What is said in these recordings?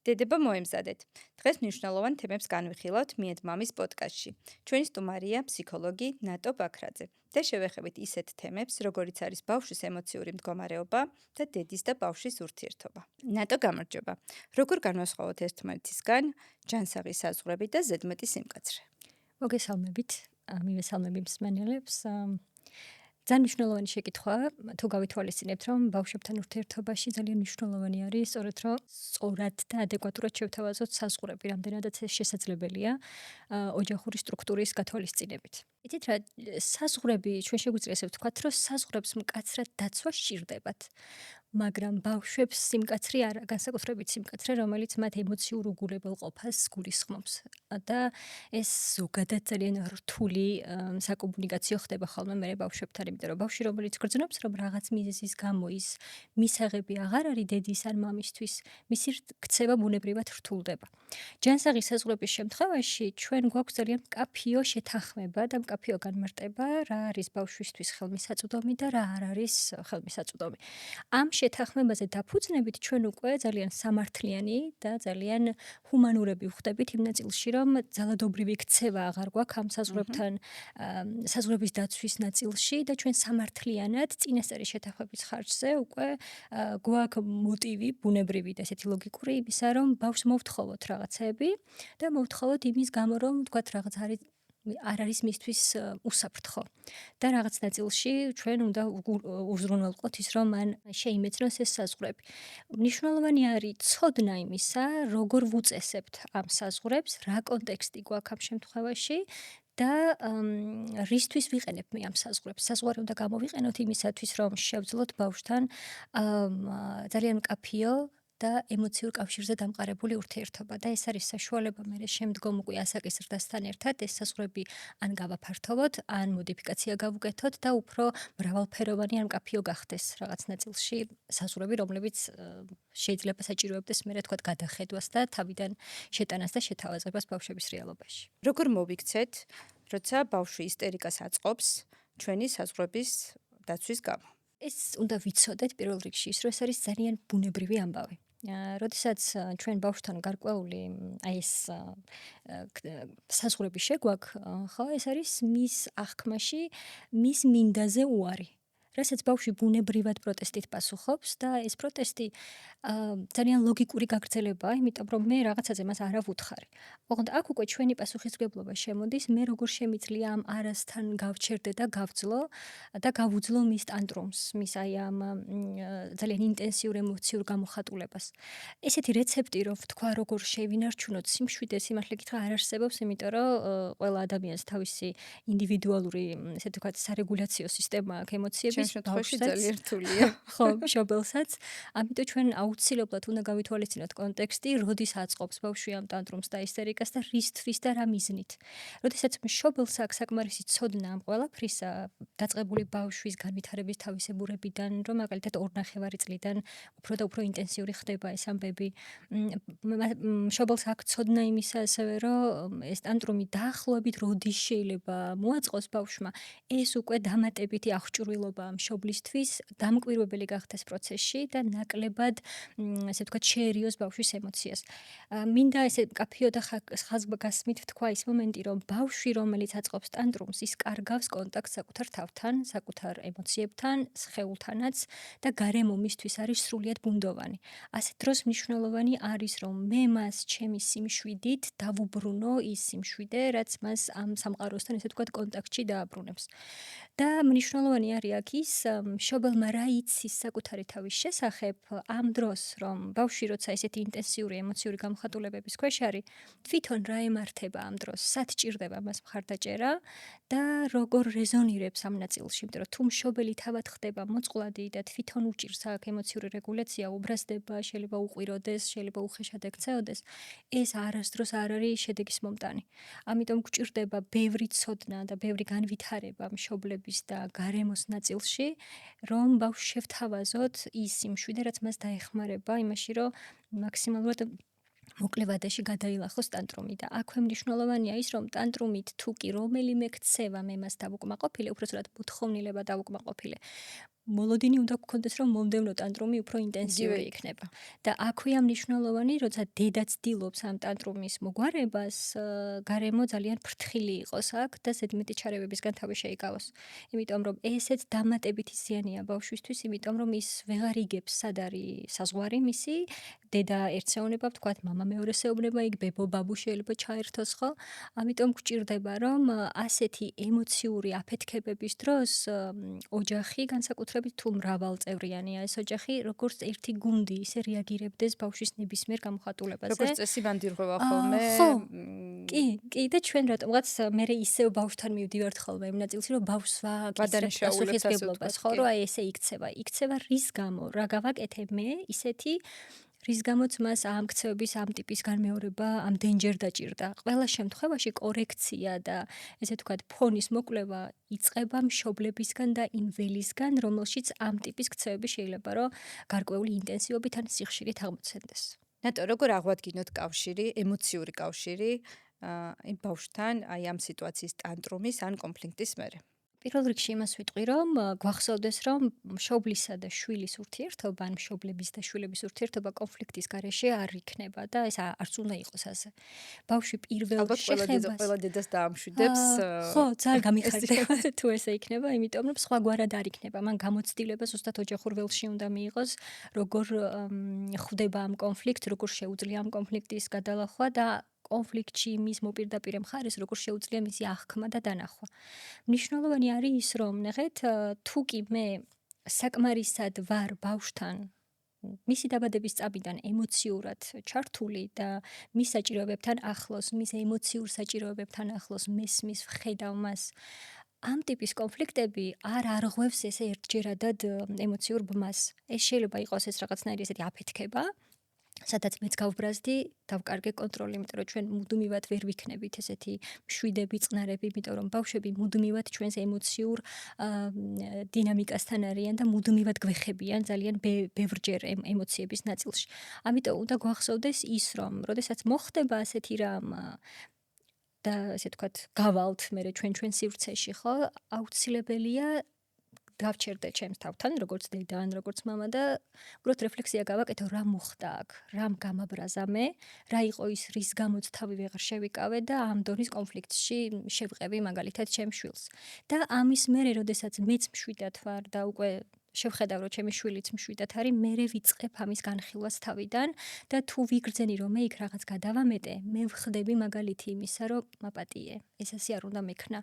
დედება მოემზადეთ. დღეს მნიშვნელოვან თემებს განვიხილავთ მიედ მამის პოდკასტში. ჩვენი სტუმარია ფსიქოლოგი ნატო ბაქრაძე და შევეხებით ისეთ თემებს, როგორიც არის ბავშვის ემოციური მდგომარეობა და დედის და ბავშვის ურთიერთობა. ნატო, გამარჯობა. როგორ განვასხვაოთ ერთმანეთისგან ჯანსაღი საზღვრები და ზედმეტი სიმკაცრე? მოგესალმებით, მივესალმები მსმენელებს. ძალიან მნიშვნელოვანი შეკითხვაა, თუ გავითვალისწინებთ, რომ ბავშვებთან ურთიერთობაში ძალიან მნიშვნელოვანი არის სწორად და ადეკვატურად შევთავაზოთ საზღვრები, რამდენადაც ეს შესაძლებელია ოჯახური სტრუქტურის გათვალისწინებით. იცით რა, საზღვრები, ჩვენ შეგვიძლია ესე ვთქვათ, რომ საზღვრებს მკაცრად დაცვა სჭირდებათ. მაგრამ ბავშვებს სიმკაცრე არა, განსაკუთრებით სიმკაცრე, რომელიც მათ ემოციურ უგულებელ ყოფას გულისხმობს. და ეს ზოგადად ძალიან რთული საკომუნიკაციო ხდება ხოლმე მე ბავშვებთან, იმიტომ რომ ბავშვი რომელიც გრძნობს, რომ რაღაც მიზეზის გამო ის მისაღები აღარ არის დედის ან მამისთვის, მისი ქცევა ბუნებრივად რთულდება. ჯანსაღი საზღვრების შემთხვევაში ჩვენ გვაქვს ძალიან მკაფიო შეთანხმება და მკაფიო განმარტება, რა არის ბავშვისთვის ხელმისაწვდომი და რა არ არის ხელმისაწვდომი. ამ შეთანხმებაზე დაფუძნებით ჩვენ უკვე ძალიან სამართლიანი და ძალიან ჰუმანურები ვხდებით იმ ნაწილში, რომ ძალადობრივი ქცევა აღარ გვაქვს ამ საზღვრებთან, საზღვრების დაცვის ნაწილში და ჩვენ სამართლიანად წინასწარი შეთანხმების ხარჯზე უკვე გვაქვს მოტივი, ბუნებრივი და ესეთი ლოგიკური იმისა, რომ ბავშვს მოვთხოვოთ რაღაცები და მოვთხოვოთ იმის გამო, რომ თქვათ რაღაც არ არის მისთვის უსაფრთხო. და რაღაც ნაწილში ჩვენ უნდა უზრუნველყოთ ის, რომ მან შეიმეცნოს ეს საზღვრები. მნიშვნელოვანი არის ცოდნა იმისა, როგორ ვუწესებთ ამ საზღვრებს, რა კონტექსტი გვაქვს ამ შემთხვევაში და რისთვის ვიყენებ მე ამ საზღვრებს. საზღვარი უნდა გამოვიყენოთ იმისათვის, რომ შევძლოთ ბავშვთან ძალიან მკაფიო და ემოციურ კავშირზე დამყარებული ურთიერთობა და ეს არის საშუალება მე შემდგომ უკვე ასაკის ზრდასთან ერთად ეს საზღვრები ან გავაფართოვოთ, ან მოდიფიკაცია გავუკეთოთ და უფრო მრავალფეროვანი ან მკაფიო გახდეს რაღაც ნაწილში საზღვრები, რომლებიც შეიძლება საჭიროებდეს მე თქვა გადახედვას და თავიდან შეტანას და შეთავაზებას ბავშვების რეალობაში. როგორ მოვიქცეთ, როცა ბავშვი ისტერიკას აწყობს ჩვენი საზღვრების დაცვის გამო? ეს უნდა ვიცოდეთ პირველ რიგში ის, რომ ეს არის ძალიან ბუნებრივი ამბავი. როდესაც ჩვენ ბავშვთან გარკვეული ეს საზღვრები შეგვაქვს, ხო, ეს არის მის აღქმაში, მის მინდაზე უარი. რასაც ბავშვი ბუნებრივად პროტესტით პასუხობს და ეს პროტესტი ძალიან ლოგიკური გაგრძელებაა, იმიტომ რომ მე რაღაცაზე მას არ ავუთხარი. ოღონდ აქ უკვე ჩვენი პასუხისმგებლობა შემოდის, მე როგორ შემიძლია ამ არასთან გავჩერდე და გავძლო და გავუძლო მის ტანტრუმს, მის აი ამ ძალიან ინტენსიურ ემოციურ გამოხატულებას. ესეთი რეცეპტი, რომ ვთქვა, როგორ შევინარჩუნოთ სიმშვიდე, სიმართლე გითხრა არ არსებობს, იმიტომ რომ ყველა ადამიანს თავისი ინდივიდუალური, ესე ვთქვათ, სარეგულაციო სისტემა აქვს ემოციების შემთხვევაში ძალიან რთულია. ხო, მშობელსაც. ამიტომ ჩვენ აუცილებლად უნდა გავითვალისწინოთ კონტექსტი, როდის აწყობს ბავშვი ამ ტანტრუმს და ისტერიკას და რისთვის და რა მიზნით. როდესაც მშობელს აქვს საკმარისი ცოდნა ამ ყველაფრისა, დაწყებული ბავშვის განვითარების თავისებურებიდან, რომ მაგალითად 2.5 წლიდან უფრო და უფრო ინტენსიური ხდება ეს ამბები. მშობელს აქვს ცოდნა იმისა ასევე, რომ ეს ტანტრუმი დაახლოებით როდის შეიძლება მოაწყოს ბავშვმა, ეს უკვე დამატებითი აღჭურვილობა მშობლისთვის დამკვირვებელი გახდეს პროცესში და ნაკლებად, ესე ვთქვათ, შეერიოს ბავშვის ემოციას. მინდა ესე მკაფიო და ხაზგასმით ვთქვა ის მომენტი, რომ ბავშვი, რომელიც აწყობს ტანტრუმს, ის კარგავს კონტაქტს საკუთარ თავთან, საკუთარ ემოციებთან, სხეულთანაც და გარემო მისთვის არის სრულიად ბუნდოვანი. ასეთ დროს მნიშვნელოვანი არის, რომ მე მას ჩემი სიმშვიდით დავუბრუნო ის სიმშვიდე, რაც მას ამ სამყაროსთან ესე ვთქვათ კონტაქტში დააბრუნებს. და მნიშვნელოვანი არის აქ ის, მშობელმა რა იცის საკუთარი თავის შესახებ ამ დროს, რომ ბავშვი როცა ესეთი ინტენსიური ემოციური გამოხატულებების ქვეშ არის, თვითონ რა ემართება ამ დროს, სად ჭირდება მას მხარდაჭერა და როგორ რეზონირებს ამ ნაწილში, იმიტომ რომ თუ მშობელი თავად ხდება მოწყვლადი და თვითონ უჭირს აქ ემოციური რეგულაცია, უბრაზდება, შეიძლება უყვიროდეს, შეიძლება უხეშად ექცეოდეს, ეს არასდროს არ არის შედეგის მომტანი. ამიტომ გვჭირდება ბევრი ცოდნა და ბევრი განვითარება მშობლების და გარემოს ნაწილში, რომ ბავშვს შევთავაზოთ ის სიმშვიდე, რაც მას დაეხმარება იმაში, რომ მაქსიმალურად მოკლე ვადაში გადაილახოს ტანტრუმი და აქვე მნიშვნელოვანია ის, რომ ტანტრუმით თუ კი რომელიმე ქცევა მე მას დავუკმაყოფილე, უпростоრად მოთხოვნილება დავუკმაყოფილე. მოლოდინი უნდა გქონდეს, რომ მომდევნო ტანტრუმი უფრო ინტენსიური იქნება. და აქვეა მნიშვნელოვანი, როცა დედა ცდილობს ამ ტანტრუმის მოგვარებას, გარემო ძალიან ფრთხილი იყოს აქ და ზედმეტი ჩარევებისგან თავი შეიკავოს. იმიტომ რომ ესეც დამატებითი ზიანია ბავშვისთვის, იმიტომ რომ ის ვეღარ იგებს სად არის საზღვარი მისი, დედა ერთსეუნება ვთქვათ, მამა მეორესეუნება, იქ ბებო ბაბუ შეიძლება ჩაერთოს, ხო? ამიტომ გვჭირდება, რომ ასეთი ემოციური აფეთქებების დროს ოჯახი განსაკუთრებით თუ მრავალწევრიანია ეს ოჯახი, როგორც ერთი გუნდი ისე რეაგირებდეს ბავშვის ნებისმიერ გამოხატულებაზე. როგორც წესი მანდირღვევა ხოლმე. ხო, კი და ჩვენ რატომღაც მერე ისევ ბავშვთან მივდივართ ხოლმე იმ ნაწილში, რომ ბავშვს პასუხისმგებლობას, ხო, რომ აი ესე იქცევა რის გამო, რა გავაკეთე მე ისეთი რის გამოც მას ამ ქცევების ამ ტიპის განმეორება ამდენჯერ დაჭირდა. ყველა შემთხვევაში კორექცია და ესე ვთქვათ ფონის მოკვლევა იწყება მშობლებისგან და იმ ველისგან, რომელშიც ამ ტიპის ქცევები შეიძლება რომ გარკვეული ინტენსივობით ან სიხშირით აღმოცენდეს. ნატო, როგორ აღვადგინოთ კავშირი, ემოციური კავშირი იმ ბავშვთან, აი ამ სიტუაციის ტანტრუმის ან კონფლიქტის მერე? პირველ რიგში იმას ვიტყვი, რომ გვახსოვდეს, რომ მშობლისა და შვილის ურთიერთობა, ან მშობლების და შვილების ურთიერთობა კონფლიქტის გარეშე არ იქნება და ეს არც უნდა იყოს ასე. ბავშვი პირველ შეხებას ყველა დედას დაამშვიდებს. ხო, ძალიან გამიხარდება თუ ესე იქნება, იმიტომ რომ სხვაგვარად არ იქნება. მან გამოცდილება ზუსტად ოჯახურ ველში უნდა მიიღოს, როგორ ხვდება ამ კონფლიქტს, როგორ შეუძლია ამ კონფლიქტის გადალახვა და კონფლიქტში მის მოპირდაპირე მხარეს როგორ შეუძლია მისი აღქმა და დანახვა. მნიშვნელოვანი არის ის, რომ ნახეთ, თუ კი მე საკმარისად ვარ ბავშვთან მისი დაბადების წამიდან ემოციურად ჩართული და მის საჭიროებებთან ახლოს, მის ემოციურ საჭიროებებთან ახლოს მესმის, ვხედავ მას, ამ ტიპის კონფლიქტები არ არღვევს ესე ერთჯერადად ემოციურ ბმას. ეს შეიძლება იყოს ეს რაღაცნაირი ესეთი აფეთქება, სადაც მეც გავბრაზდი, დავკარგე კონტროლი, იმიტომ რომ ჩვენ მუდმივად ვერ ვიქნებით ესეთი მშვიდები, წყნარები, იმიტომ რომ ბავშვები მუდმივად ჩვენს ემოციურ დინამიკასთან არიან და მუდმივად გვეხებიან ძალიან ბევრჯერ ემოციების ნაწილში. ამიტომ უნდა გვახსოვდეს ის, რომ როდესაც მოხდება ასეთი რამ და ესე ვთქვათ, გავალთ მე ჩვენ სივრცეში, ხო, აუცილებელია დავჩერდე ჩემს თავთან, როგორც დედა ან როგორც მამა და უბრალოდ რეფლექსია გავაკეთო, რა მოხდა აქ, რამ გამაბრაზა მე, რა იყო ის, რის გამოც თავი ვეღარ შევიკავე და ამ დონის კონფლიქტში შევყევი მაგალითად ჩემს შვილს. და ამის მერე, როდესაც მეც მშვიდად ვარ და უკვე შევხედავ, რომ ჩემი შვილიც მშვიდად არის, მერე ვიწყებ ამის განხილვას თავიდან და თუ ვიგრძენი, რომ მე იქ რაღაც გადავამეტე, მე ვხდები მაგალითი იმისა, რომ მაპატიე, ეს ასე არ უნდა მექნა.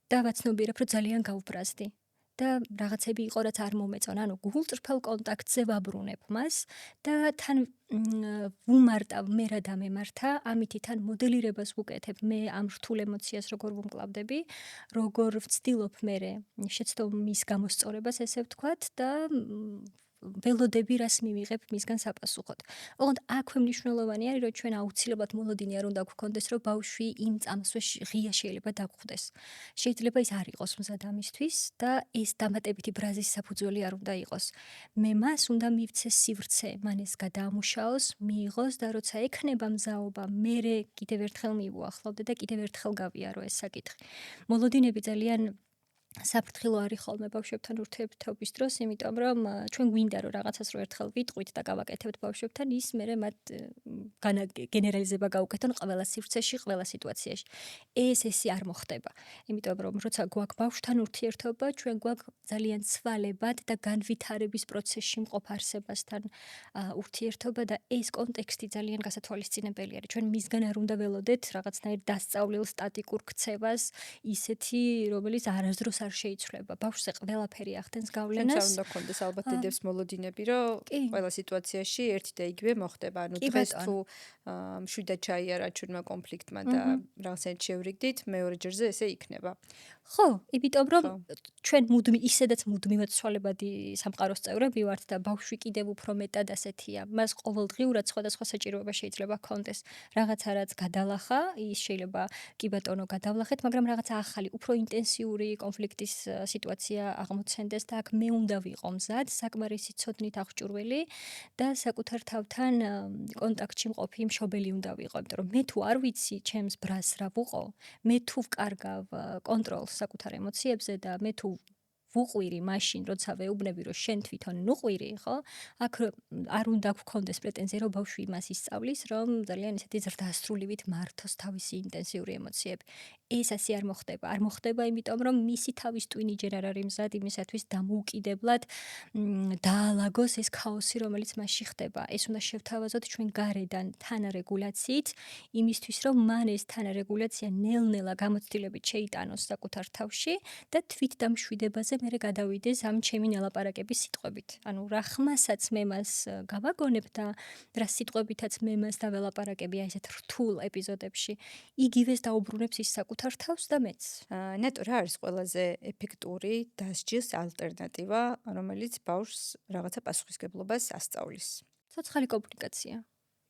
და ვაცნობიერებ, რომ ძალიან გავბრაზდი. და რაღაცები იყო, რაც არ მომეწონა, ანუ გულწრფელ კონტაქტზე ვაბრუნებ მას და თან ვუმარტავ მე რა დამემართა, ამითი თან მოდელირებას ვუკეთებ მე ამ რთულ ემოციას როგორ ვუმკლავდები, როგორ ვცდილობ მე შეცდომის გამოსწორებას ესე ვთქვათ და ველოდები რას მივიღებ მისგან საპასუხოდ. ოღონდ აქვე მნიშვნელოვანი არის, რომ ჩვენ აუცილებლად მოლოდინი არ უნდა გვქონდეს, რომ ბავშვი იმ წამსვე ღია შეიძლება დაგხვდეს. შეიძლება ის არ იყოს მზად ამისთვის და ეს დამატებითი ბრაზის საფუძველი არ უნდა იყოს. მე მას უნდა მივცე სივრცე, მან ეს გადაამუშაოს, მიიღოს და როცა ექნება მზაობა, მერე კიდევ ერთხელ მივუახლოვდე და კიდევ ერთხელ გავიარო ეს საკითხი. მოლოდინები ძალიან საფრთხილო არის ხოლმე ბავშვებთან ურთიერთობის დროს, იმიტომ რომ ჩვენ გვინდა რომ რაღაცას რო ერთხელ ვიტყვით და გავაკეთებთ ბავშვებთან, ის მერე მათ გენერალიზება გავუკეთონ ყველა სივრცეში, ყველა სიტუაციაში. ესე არ მოხდება. იმიტომ რომ როცა გვაქვს ბავშვთან ურთიერთობა, ჩვენ გვაქვს ძალიან ცვალებად და განვითარების პროცესში მყოფ არსებასთან ურთიერთობა და ეს კონტექსტი ძალიან გასათვალისწინებელი არის. ჩვენ მისგან არ უნდა ველოდეთ რაღაცნაირ დასწავლილ სტატიკურ ქცევას, ისეთი, რომელიც არასდროს არ შეიცვლება. ბავშვზე ყველაფერი ახდენს გავლენას. არ უნდა გქონდეს ალბათ დედებს მოლოდინები, რომ ყველა სიტუაციაში ერთი და იგივე მოხდება. ანუ დღეს თუ მშვიდად ჩაიარა ჩვენმა კონფლიქტმა და რაღაცნაირად შევრიგდით, მეორე ჯერზე ესე იქნება. ხო, იმიტომ რომ ჩვენ ისედაც მუდმივად ცვალებადი სამყაროს წევრები ვართ და ბავშვი კიდევ უფრო მეტად ასეთია. მას ყოველდღიურად სხვადასხვა საჭიროება შეიძლება ჰქონდეს. რაღაცა რაც გადალახა, ის შეიძლება კი ბატონო გადავლახეთ, მაგრამ რაღაცა ახალი, უფრო ინტენსიური კონფლიქტის სიტუაცია აღმოცენდეს და აქ მე უნდა ვიყო მზად, საკმარისი ცოდნით აღჭურვილი და საკუთარ თავთან კონტაქტში მყოფი მშობელი უნდა ვიყო, იმიტომ რომ მე თუ არ ვიცი ჩემს ბრას რა ვუყო, მე თუ ვკარგავ კონტროლს საკუთარ ემოციებზე და მე თუ ვუყვირი მაშინ, როცა ვეუბნები, რომ შენ თვითონ ნუყვირი, ხო? აქ არ უნდა გქონდეს პრეტენზია, რომ ბავშვი იმას ისწავლის, რომ ძალიან ისეთი ზრდასრულივით მართოს თავისი ინტენსიური ემოციები. ეს ასე არ მოხდება. არ მოხდება, იმიტომ რომ მისი თავის ტვინი ჯერ არ არის მზად იმისათვის დამოუკიდებლად დაალაგოს ეს ქაოსი, რომელიც მასში ხდება. ეს უნდა შევთავაზოთ ჩვენ გარედან თანარეგულაციით, იმისთვის, რომ მან ეს თანარეგულაცია ნელ-ნელა გამოცდილებით შეიტანოს საკუთარ თავში და თვითდამშვიდებაზე მერე გადავიდეს ამ ჩემი ნელაპარაკების სიტყვებით. ანუ რა ხმასაც მე მას გავაგონებ და რა სიტყვებითაც მე მას დაველაპარაკები აი ესეთ რთულ ეპიზოდებში, იგივეს დაუბრუნებს ის საკუთარ თავს და მეც. ნეტო, რა არის ყველაზე ეფექტური დასჯის ალტერნატივა, რომელიც ბავშვს რაღაცა პასუხისგებლობას ასწავლის? ცოცხალი კომუნიკაცია.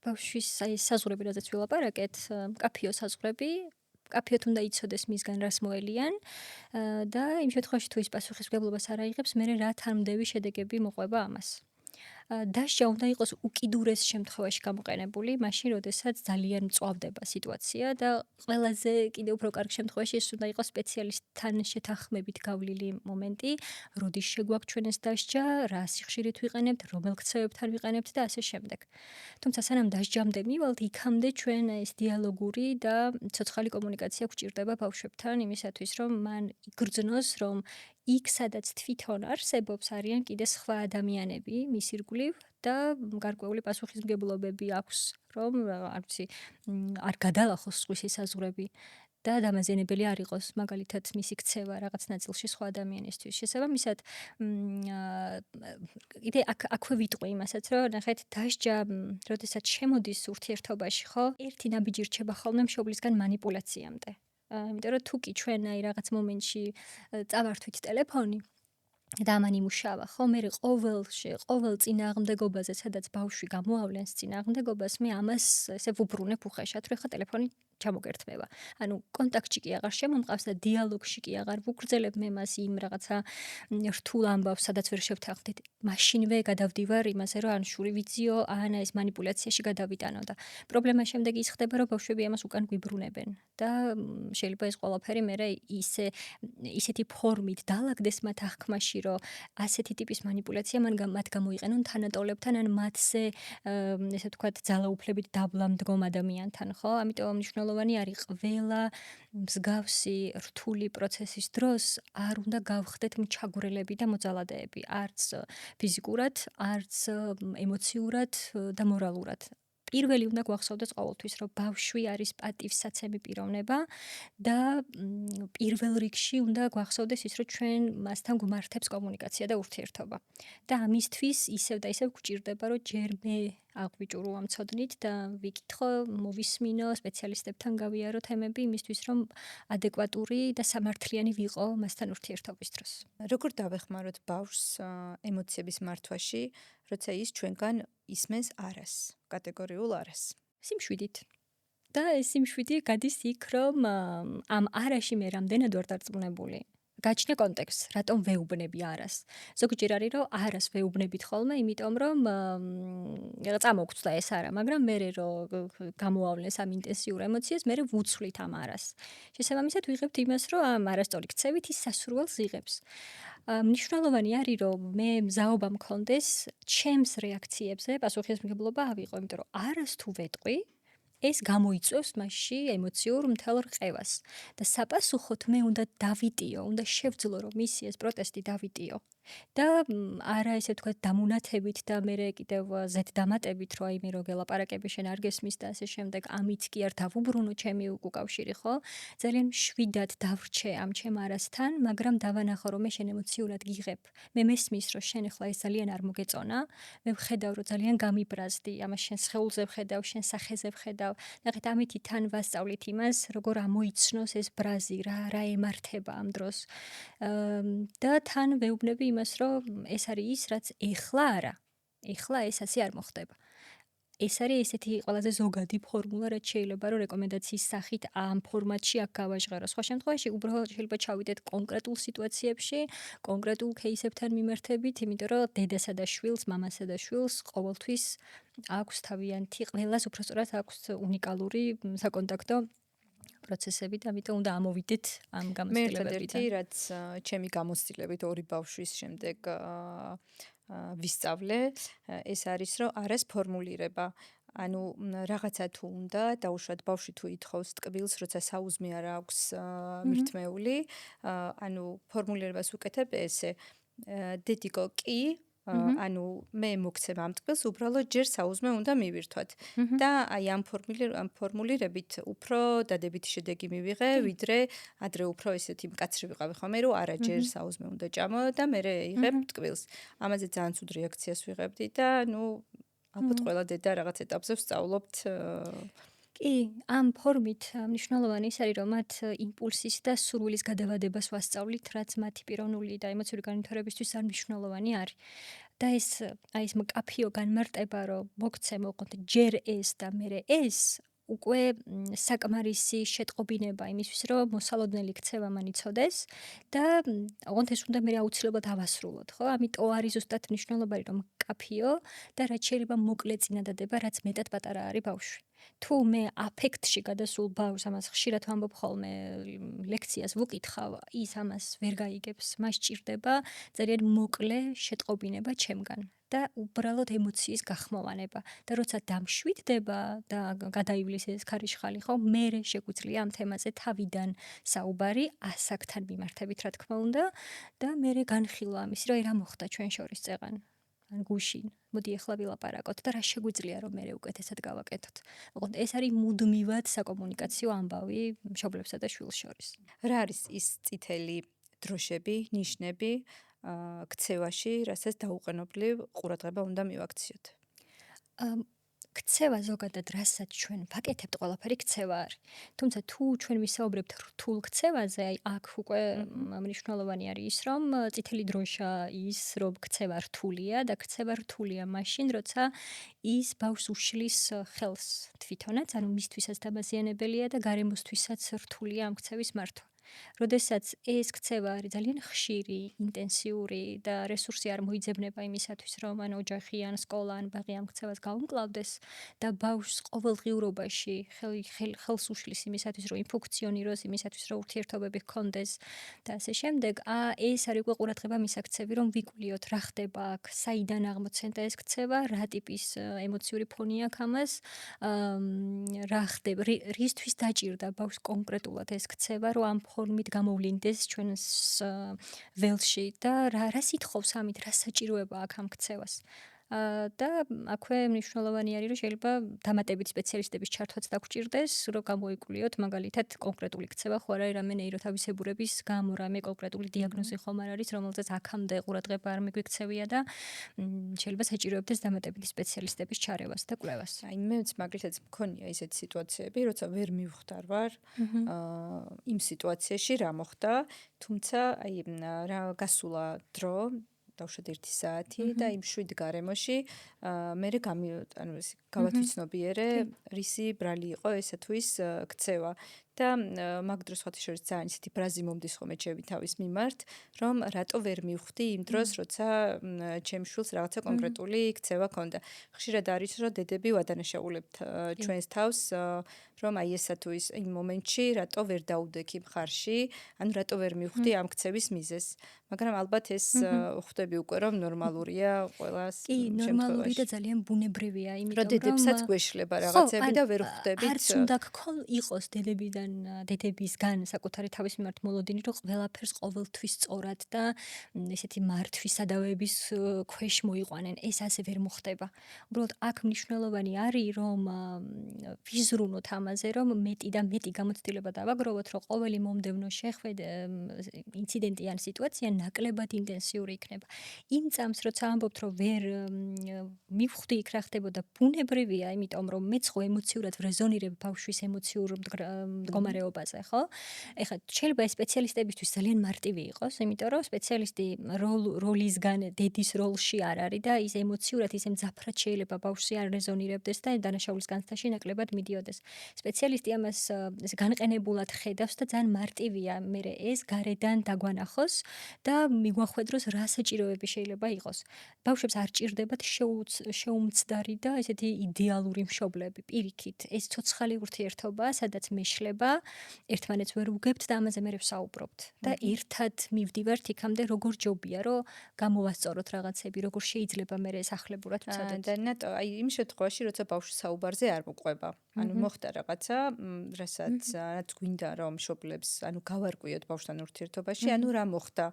ბავშვის აი საზღვრები, რაზეც ვილაპარაკეთ, მკაფიო საზღვრები, მკაფიოდ უნდა იცოდეს მისგან რას მოელიან და იმ შემთხვევაში თუ ის პასუხისმგებლობას არ აიღებს, მერე რა თანმდევი შედეგები მოყვება ამას. დასჯა უნდა იყოს უკიდურეს შემთხვევაში გამოყენებული, მაშინ როდესაც ძალიან მწვავდება სიტუაცია და ყველაზე კიდევ უფრო კარგ შემთხვევაში ეს უნდა იყოს სპეციალისტთან შეთანხმებით გავლილი მომენტი, როდის შეგვაქვს ჩვენ ეს დასჯა, რა სიხშირით ვიყენებთ, რომელ ქცევებთან ვიყენებთ და ასე შემდეგ. თუმცა სანამ დასჯამდე მივალთ, იქამდე ჩვენ ეს დიალოგური და ცოცხალი კომუნიკაცია გვჭირდება ბავშვებთან იმისათვის, რომ მან იგრძნოს, რომ იქ, სადაც თვითონ არსებობს, არიან კიდე სხვა ადამიანები მის ირგვლივ და გარკვეული პასუხისმგებლობები აქვს, რომ არ ვიცი, არ გადალახოს სხვისი საზღვრები და დამაზიანებელი არ იყოს მაგალითად მისი ქცევა რაღაც ნაწილში სხვა ადამიანისთვის. შესაბამისად, კიდე აქვე ვიტყვი იმასაც, რომ ნახეთ, დასჯა, როდესაც შემოდის ურთიერთობაში, ხო, ერთი ნაბიჯი რჩება ხოლმე მშობლისგან манипуляციამდე. იმიტომ რომ თუ კი ჩვენ აი რაღაც მომენტში წავართვით ტელეფონი და ამან იმუშავა, ხო, მე ყოველ წინააღმდეგობაზე, სადაც ბავშვი გამოავლენს წინააღმდეგობას, მე ამას ესე ვუბრუნებ უხეშად, რომ ხა ტელეფონი ჩამოგერთმევა. ანუ კონტაქტში კი აღარ შემომყავს და დიალოგში კი აღარ ვუგრძელებ მე მას იმ რაღაცა რთულ ამბავს, სადაც ვერ შევთანხმდით. მაშინვე გადავდივარ იმაზე, რომ ან შური ვიძიო, ან ეს манипуляციაში გადავიტანო და პრობლემა შემდეგ ის ხდება, რომ ბავშვები ამას უკან გვიბრუნებენ და შეიძლება ეს ყველაფერი მერე ისეთი ფორმით დაალაგდეს მათ აღქმაში, რომ ასეთი ტიპის манипуляცია მათ გამოიყენონ თანატოლებთან ან მათზე ესე ვთქვათ ძალაუფლებით დაბლა მდგომ ადამიანთან, ხო? ამიტომ მნიშვნელოვანი არის ყველა მსგავსი რთული პროცესის დროს არ უნდა გავხდეთ მჩაგვრელები და მოძალადეები, არც ფიზიკურად, არც ემოციურად და მორალურად. პირველი უნდა გვახსოვდეს ყოველთვის, რომ ბავშვი არის პატივსაცემი პიროვნება და პირველ რიგში უნდა გვახსოვდეს ის, რომ ჩვენ მასთან გვმართებს კომუნიკაცია და ურთიერთობა. და ამისთვის ისევ და ისევ გვჭირდება, რომ ჯერ მე აღვიჭურო ამ ცოდნით და ვიკითხო, მოვისმინო, სპეციალისტებთან გავიარო თემები იმისთვის, რომ ადეკვატური და სამართლიანი ვიყო მასთან ურთიერთობის დროს. როგორ დავეხმაროთ ბავშვს ემოციების მართვაში, როცა ის ჩვენგან ისმენს არას, კატეგორიულ არას? სიმშვიდით. და ეს სიმშვიდი გადის იქ, რომ ამ არაში მე რამდენად ვარ დარწმუნებული. გაჩნია კონტექსტს, რატომ ვეუბნები არას. ზოგჯერ არის, რომ არას ვეუბნებით ხოლმე, იმიტომ რომ წამოგწდა ეს არა, მაგრამ მე რომ გამოავლენს ამ ინტენსიურ ემოციას, მე ვუცვლით ამ არას. შესაბამისად ვიღებთ იმას, რომ ამ არასწორი ქცევით ის სასურველს იღებს. მნიშვნელოვანი არის, რომ მე მზაობა მქონდეს ჩემს რეაქციებზე პასუხისმგებლობა ავიღო, იმიტომ რომ არას თუ ვეტყვი, ეს გამოიწვევს მასში ემოციურ მთელ რყევას და საპასუხოდ მე უნდა დავიტიო, უნდა შევძლო, რომ მისი ეს პროტესტი დავიტიო. და არა ესე ვთქვათ დამუნათებით და მე კიდევ ზედდამატებით, რომ აი მე რო გელაპარაკები შენ არ გესმის და ასე შემდეგ, ამით კი არ დავუბრუნო ჩემი უკავშირი, ხო? ძალიან მშვიდად დავრჩე ამ ჩემ არასთან, მაგრამ დავანახო, რომ მე შენ ემოციურად გიღებ. მე მესმის, რომ შენ ახლა ეს ძალიან არ მოგეწონა. მე ვხედავ, რომ ძალიან გამიბრაზდი, ამას შენ სხეულზე ვხედავ, შენ სახეზე ვხედავ. ნახეთ, ამითი თან ვასწავლით იმას, როგორ ამოიცნოს ეს ბრაზი, რა ემართება ამ დროს. და თან ვეუბნები იმას, რომ ეს არის ის, რაც ეხლა არა. ეხლა ეს ასე არ მოხდება. ეს არის ესეთი ყველაზე ზოგადი ფორმულა, რაც შეიძლება რომ რეკომენდაციის სახით ამ ფორმატში აქ გავაჟღერო. სხვა შემთხვევაში უბრალოდ შეიძლება ჩავიდეთ კონკრეტულ სიტუაციებში, კონკრეტულ кейსებთან მიმართებით, იმიტომ რომ დედასა და შვილს, მამასა და შვილს ყოველთვის აქვს თავიანთი, ყველას უბრალოდ აქვს უნიკალური საკონტაქტო პროცესები და ამიტომ უნდა ამოვიდეთ ამ მე ერთადერთი გამოცდილებებიდან. რაც ჩემი გამოცდილებით 2 ბავშვის შემდეგ ვისწავლე, ეს არის რომ არის ფორმულირება. ანუ რაღაცა თუ უნდა დაუშვათ ბავშვი თუ ითხოვს ტკბილს, როცა საუზმე არ აქვს მირთმეული, ანუ ფორმულირებას ვუკეთებ ესე. დედიკო კი ანუ მე მოგცემ ამ ტკბილს, უბრალოდ ჯერ საუზმე უნდა მივირთვათ. და აი ამ ფორმულირებით უფრო დადებითი შედეგი მივიღე, ვიდრე ადრე უფრო ესეთი მკაცრი ვიყავი ხოლმე, რომ არა ჯერ საუზმე უნდა ჭამო და მე იღებ ტკბილს. ამაზე ძალიან ცუდ რეაქციას ვიღებდი და ალბათ ყველა დედა რაღაც ეტაპზე ვსწავლობთ კი, ამ ფორმით მნიშვნელოვანი ის არის, რომ მათ იმპულსის და სურვილის გადავადებას ვასწავლით, რაც მათი პიროვნული და ემოციური განვითარებისთვის არ მნიშვნელოვანი არის. და ეს მკაფიო განმარტება, რომ მოგცემ ოღონდ ჯერ ეს და მერე ეს, უკვე საკმარისი შეტყობინება იმისთვის, რომ მოსალოდნელი ქცევა მან იცოდეს და ოღონდ ეს უნდა მე აუცილებლად ავასრულოთ, ხო? ამიტომ არის ზუსტად მნიშვნელოვანი, რომ მკაფიო და რაც შეიძლება მოკლე წინადადება, რაც მეტად პატარა არის ბავშვი. თუ მე აფექტში გადასულ ბავშვს ამას ხშირად ვამბობ ხოლმე ლექციას ვუკითხავ, ის ამას ვერ გაიგებს, მას ჭირდება ძალიან მოკლე შეტყობინება ჩემგან და უბრალოდ ემოციის გახმოვანება და როცა დამშვიდდება და გადაივლის ეს ქარიშხალი, ხო, მერე შეგვიძლია ამ თემაზე თავიდან საუბარი ასაკთან მიმართებით, რა თქმა უნდა, და მერე განხილვა ამისი, რომ რა მოხდა ჩვენ შორის წეღან. ან გუშინ, მოდი ახლა ვილაპარაკოთ და რა შეგვიძლია რომ მე უკეთესად გავაკეთოთ. ოღონდ ეს არის მუდმივად საკომუნიკაციო ამბავი მშობლებსა და შვილს შორის. რა არის ის წითელი დროშები, ნიშნები ქცევაში, რასაც დაუყენებლივ ყურადღება უნდა მივაქციოთ? ქცევა ზოგადად რასაც ჩვენ ვაკეთებთ, ყველაფერი ქცევა არის. თუმცა თუ ჩვენ ვისაუბრებთ რთულ ქცევაზე, აი აქ უკვე მნიშვნელოვანი არის ის, რომ წითელი დროშა ის, რომ ქცევა რთულია და ქცევა რთულია მაშინ, როცა ის ბავშვს უშლის ხელს თვითონაც, ანუ მისთვისაც დამაზიანებელია და გარემოსთვისაც რთულია ამ ქცევის მართვა. როდესაც ეს ქცევა არის ძალიან ხშირი, ინტენსიური და რესურსი არ მოიძებნება იმისათვის, რომ ან ოჯახი, ან სკოლა, ან ბაღი ამ ქცევას გაუმკლავდეს და ბავშვს ყოველდღიურობაში ხელს უშლის იმისათვის, რომ იმფუნქციონიროს, იმისათვის, რომ ურთიერთობები ჰქონდეს და ასე შემდეგ, ეს არის უკვე ყურადღება მისაქცევი, რომ ვიკვლიოთ რა ხდება აქ, საიდან აღმოცენდა ეს ქცევა, რა ტიპის ემოციური ფონი აქვს ამას, რა ხდება, რისთვის დაჭირდა ბავშვს კონკრეტულად ეს ქცევა, რომ ამ ფორმით გამოვლინდეს ჩვენს ველში და რა სითხოვს ამით, რა საჭიროება აქვს ამ ქცევას. და აქვე მნიშვნელოვანი არის, რომ შეიძლება დამატებით სპეციალისტების ჩართვაც დაგჭირდეს, რომ გამოიკვლიოთ მაგალითად კონკრეტული ქცევა ხო არ არის რამე ნეიროთავისებურების გამო, რამე კონკრეტული დიაგნოზი ხომ არ არის, რომელზეც აქამდე ყურადღება არ მიგვიქცევია და შეიძლება საჭიროებდეს დამატებითი სპეციალისტების ჩარევას და კვლევას. აი მეც მაგალითად მქონია ისეთი სიტუაციები, როცა ვერ მივხვდარ ვარ იმ სიტუაციაში რა მოხდა, თუმცა აი რა გასულა დრო დავშოთ 1 საათი და იმ 7 გარემოში მე გავათვიცნობიერე რისი ბრალი იყო ესა თუ ის ქცევა და მაგ დროს ხათი შორის ძალიან ისეთი ბრაზი მომდის ხოლმე ჩემი თავის მიმართ, რომ რატო ვერ მივხვდი იმ დროს, როცა ჩემს შვილს რაღაცა კონკრეტული ქცევა ჰქონდა. ხშირად არის რომ დედები ვადანაშაულებთ ჩვენს თავს, რომ აი ესა თუ ის იმ მომენტში რატო ვერ დაუდექ იმ ხარში, ანუ რატო ვერ მივხვდი ამ ქცევის მიზეზს. მაგრამ ალბათ ეს ხვდები უკვე რომ ნორმალურია ყველას კი, ნორმალური და ძალიან ბუნებრივია, იმიტომ რომ დედებსაც გვეშლება რაღაცები და ვერ ხვდებით. არც უნდა იყოს დედებისგან საკუთარი თავის მიმართ მოლოდინი, რომ ყველაფერს ყოველთვის სწორად და ესეთი მართვის სადავების ქვეშ მოიყვანენ. ეს ასე ვერ მოხდება. უბრალოდ აქ მნიშვნელოვანი არის, რომ ვიზრუნოთ ამაზე, რომ მეტი და მეტი გამოცდილება დავაგროვოთ, რომ ყოველი მომდევნო შეხვედრა, ინციდენტი ან სიტუაცია ნაკლებად ინტენსიური იქნება. იმ წამს, როცა ამბობთ, რომ ვერ მივხვდი იქ რა ხდებოდა, ბუნებრივია, იმიტომ რომ მეც ხო ემოციურად ვრეზონირებ ბავშვის ემოციურ მდგომარეობაზე, ხო? ეხლა შეიძლება ეს სპეციალისტებისთვის ძალიან მარტივი იყოს, იმიტომ რომ სპეციალისტი როლისგან დედის როლში არ არის და ის ემოციურად ისე მძაფრად შეიძლება ბავშვი არ რეზონირებდეს და დანაშაულის განცდაში ნაკლებად მიდიოდეს. სპეციალისტი ამას განყენებულად ხედავს და ძალიან მარტივია მე ეს გარედან დაგვანახოს და მიგვახვედროს რა საჭიროები შეიძლება იყოს. ბავშვებს არ ჭირდებათ შეუმცდარი და ესეთი იდეალური მშობლები, პირიქით. ეს ცოცხალი ურთიერთობაა, სადაც მეშლება იწება, ერთმანეთს ვერ უგებთ და ამაზე მე ვსაუბრობთ და ერთად მივდივართ იქამდე, როგორ ჯობია, რომ გამოვასწოროთ რაღაცები, როგორ შეიძლება მე სახლებურად ვცადოთ. და ნატო, აი იმ შემთხვევაში, როცა ბავშვი საუბარზე არ მოყვება. ანუ მოხდა რაღაცა, რასაც რაც გვინდა რომ მშობლებს, ანუ გავარკვიოთ ბავშვთან ურთიერთობაში, ანუ რა მოხდა.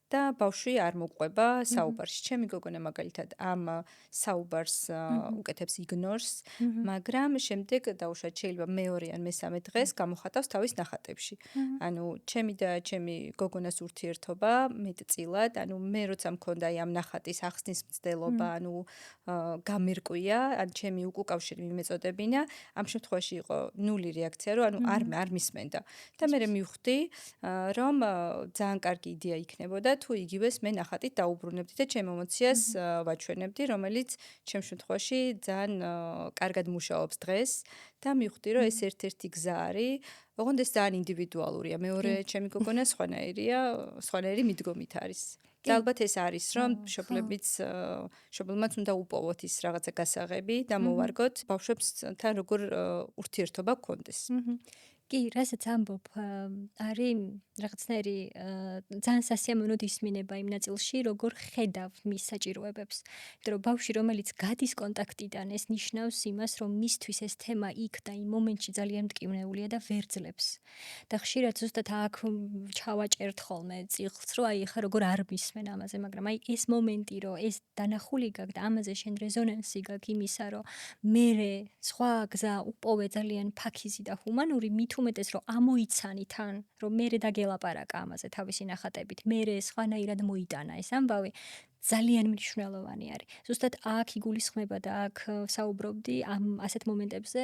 და ბავშვი არ მოყვება საუბარში. ჩემი გოგონა მაგალითად ამ საუბარს უკეთებს იგნორს, მაგრამ შემდეგ დაუშვათ შეიძლება მეორე ან მესამე დღეს გამოხატავს თავის ნახატებში. ანუ ჩემი და ჩემი გოგონას ურთიერთობა მეტწილად, ანუ მე როცა მქონდა ამ ნახატის ახსნის მცდელობა, ანუ გამერკვია, ან ჩემი უკავშირი მიმეწოდებინა, ამ შემთხვევაში იყო ნული რეაქცია, რომ ანუ არ მისმენდა. და მე მივხვდი, რომ ძალიან კარგი იდეა იქნებოდა თუ იგივეს მე ნახატით დაუბრუნებდი და ჩემ ემოციას ვაჩვენებდი, რომელიც ჩემ შემთხვევაში ძალიან კარგად მუშაობს დღეს და მივხვდი, რომ ეს ერთ-ერთი გზა არის, ოღონდ ეს ძალიან ინდივიდუალურია. მეორე ჩემი გოგონა სხვანაირი მიდგომით არის. და ალბათ ეს არის, რომ მშობლებმაც უნდა უპოვოთ ის რაღაცა გასაღები და მოვარგოთ ბავშვებთან როგორ ურთიერთობა გქონდეს. კი, რასაც ამბობ, არის რაღაცნაირი ძალიან სასიამოვნოდ ისმინება იმ ნაწილში, როგორ ხედავ მის საჭიროებებს. იმიტომ რომ ბავშვი, რომელიც გადის კონტაქტიდან, ეს ნიშნავს იმას, რომ მისთვის ეს თემა იქ და იმ მომენტში ძალიან მტკივნეულია და ვერ ძლებს. და ხშირად ზუსტად აქ ჩავაჭერთ ხოლმე წიგნს, რომ აი ხა როგორ არ მისმენ ამაზე, მაგრამ აი ეს მომენტი, რომ ეს დანახული გაქვს და ამაზე შენ რეზონანსი გაქვს იმისა, რომ მე სხვა გზა უპოვე ძალიან ფაქიზი და ჰუმანური მით უმეტეს რომ ამოიცანი თან, რომ მე დაგელაპარაკა ამაზე თავისი ნახატებით, მე სხვანაირად მოიტანა ეს ამბავი, ძალიან მნიშვნელოვანი არის. ზუსტად აქ იგულისხმება და აქ საუბრობდი ამ ასეთ მომენტებზე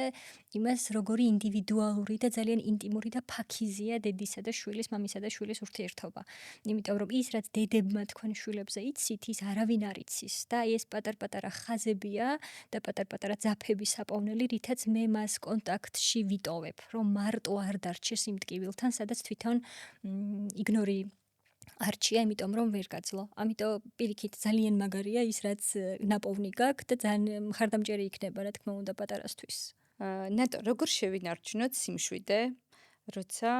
იმას, როგორი ინდივიდუალური და ძალიან ინტიმური და ფაქიზია დედისა და შვილის, მამისა და შვილის ურთიერთობა. იმიტომ რომ ის რაც დედებმა თქვენ შვილებზე იცით, ის არავინ არ იცის და ეს პატარ-პატარა ხაზებია და პატარ-პატარა ძაფების საპოვნელი, რითაც მე მას კონტაქტში ვიტოვებ, რომ მარტო არ დარჩეს იმ ტკივილთან, სადაც თვითონ იგნორი არჩია, იმიტომ რომ ვერ გაძლო. ამიტომ პირიქით ძალიან მაგარია ის რაც ნაპოვნი გაქვს და ძალიან მხარდამჭერი იქნება, რა თქმა უნდა, პატარასთვის. ნატო, როგორ შევინარჩუნოთ სიმშვიდე, როცა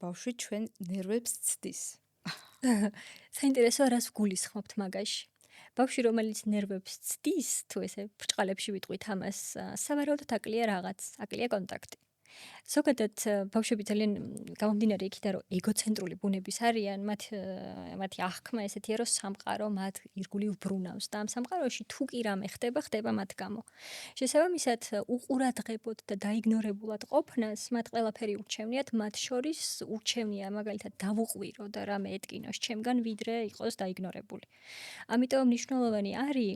ბავშვი ჩვენ ნერვებს ცდის? საინტერესოა, რას გულისხმობთ მაგაში. ბავშვი, რომელიც ნერვებს ცდის, თუ ესე ბრჭყალებში ვიტყვით ამას, სავარაუდოდ აკლია რაღაც, აკლია კონტაქტი. ზოგადად ბავშვები ძალიან გამომდინარე იქიდან, რომ ეგოცენტრული ბუნების არიან, მათი აღქმა ესეთია, რომ სამყარო მათ ირგული უბრუნავს და ამ სამყაროში თუ კი რამე ხდება მათ გამო. შესაბამისად, უყურადღებოდ და დაიგნორებულად ყოფნას მათ ყველაფერი ურჩევნიათ, მათ შორის ურჩევნია მაგალითად დავუყვირო და რამე ეტკინოს ჩემგან, ვიდრე იყოს დაიგნორებული. ამიტომ მნიშვნელოვანი არის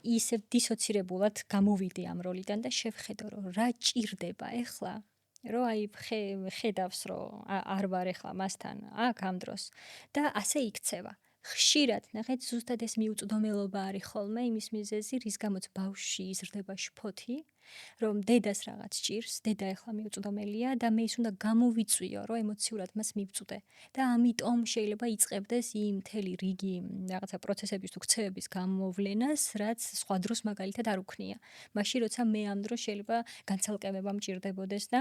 ისევ დისოცირებულად გამოვიდი ამ როლიდან და შევხედო, რომ რა ჭირდება ეხლა რომ აი ხედავს რომ არ ვარ ახლა მასთან აქ ამ დროს და ასე იქცევა. ხშირად ნახეთ ზუსტად ეს მიუწვდომელობა არის ხოლმე იმის მიზეზი, რის გამოც ბავშვი იზრდება შფოთი, რომ დედას რაღაც ჭირს, დედა ახლა მიუწვდომელია და მე ის უნდა გამოვიწვიო, რომ ემოციურად მას მივწვდე. და ამიტომ შეიძლება იწყებდეს იმ მთელი რიგი რაღაცა პროცესების თუ ქცევების გამოვლენას, რაც სხვა დროს მაგალითად არ უქნია. მაშინ როცა მე ამ დროს შეიძლება განცალკევება მჭირდებოდეს და